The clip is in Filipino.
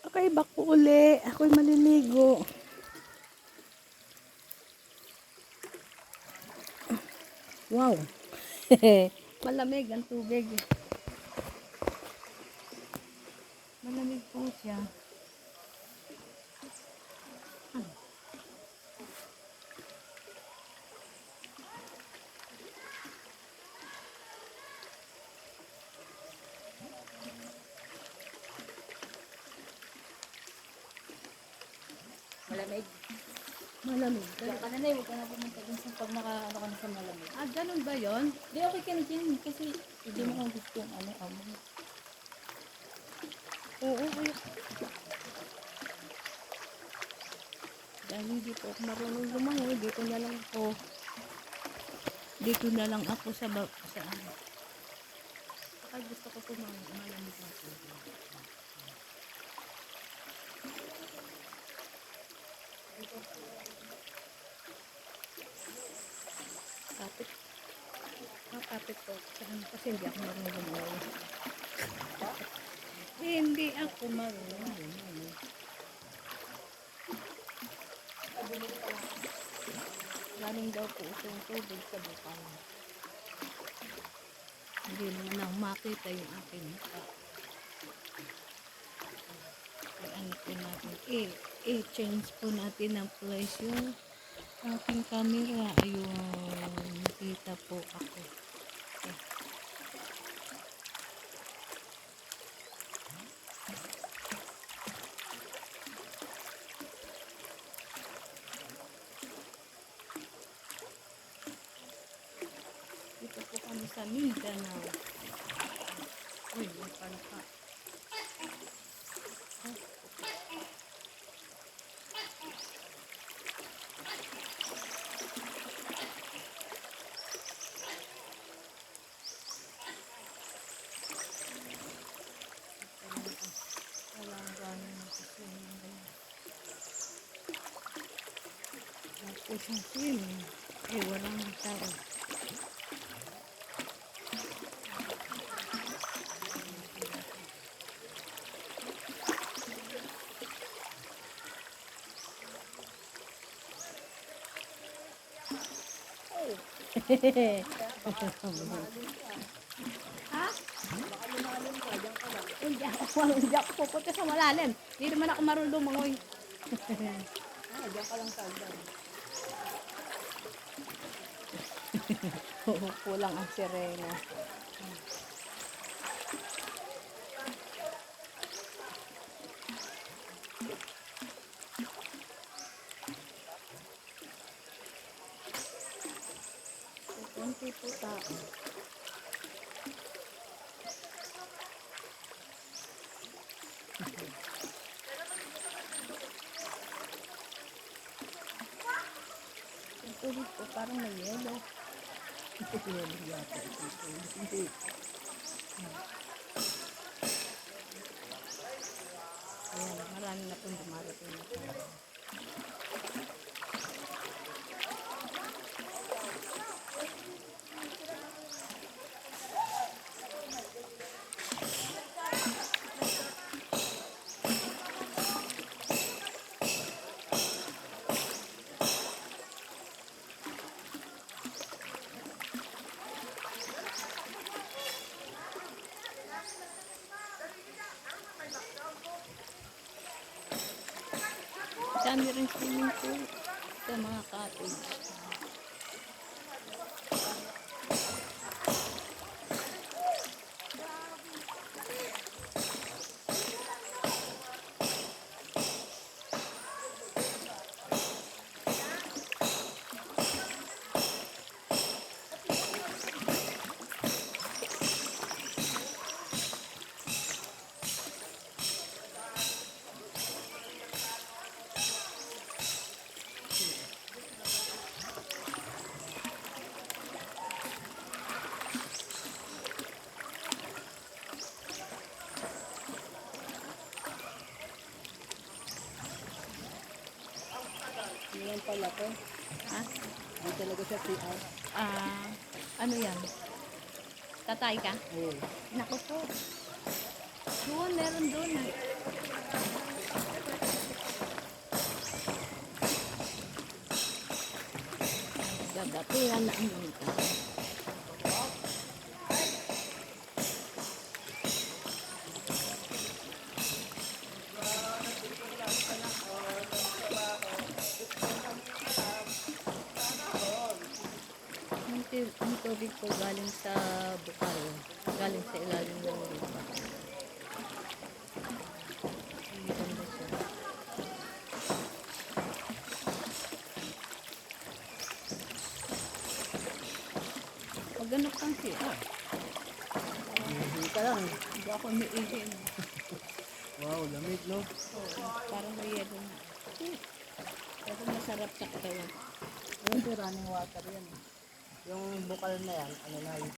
Okay, bako uli. Ako'y maliligo. Wow. Malamig ang tubig. Malamig po siya. Malamig. Malamig. Diyan ka na na, huwag ka na pumunta dun sa pag naka-ano ka na sa malamig. Ah, ganun ba yun? Di okay ka na dyan kasi hindi mo kung gusto yung amoy. Oo. Dahil hindi po ako marunong lumangoy, dito na lang ako. Dito na lang ako sa ano. Saka gusto ko po malamig na po. Kapit. Kapit po. Saan? Kasi hindi ako marunong lumangoy. Hindi ako marunong lumangoy. Galing daw po itong tubig sa bukal. Hindi naman ako makita yung aking mukha. Ay, ano po natin? I-change po natin ang place yung aking camera. Ayun, nakita po ako. Okay. Dito po kami sa Mindanao. Uy, may palaka. Walang gano'n na swimming. Ako siyang swimming. Eh, walang tao. Ha? Hindi ako pupunta sa malalim. Hindi naman ako marunong lumangoy. Diyan ka lang sa agdan. Kulang ang sirena. Kunti po tao. Ang tubig po parang may yelo. Yelo yata ito. Hindi. Ayan, marami na pong dumarating na tao. Dami rin swimming pool sa mga cottage. Yan pala to. Ha? Hindi talaga siya PR. Ano yan? Tatay ka? Oo. Naku po. Doon, meron doon. na ang luta. Ang tubig po galing sa bukal, galing sa ilalim ng lupa. Ang ganda siya. Maghanap kang siya. Hindi ka lang. Hindi ako umiihin. Wow, lamig, no? Oo, parang may yelo na. Pero masarap sa katawan. Yung running water yan. Yung bukal na yan, ano na,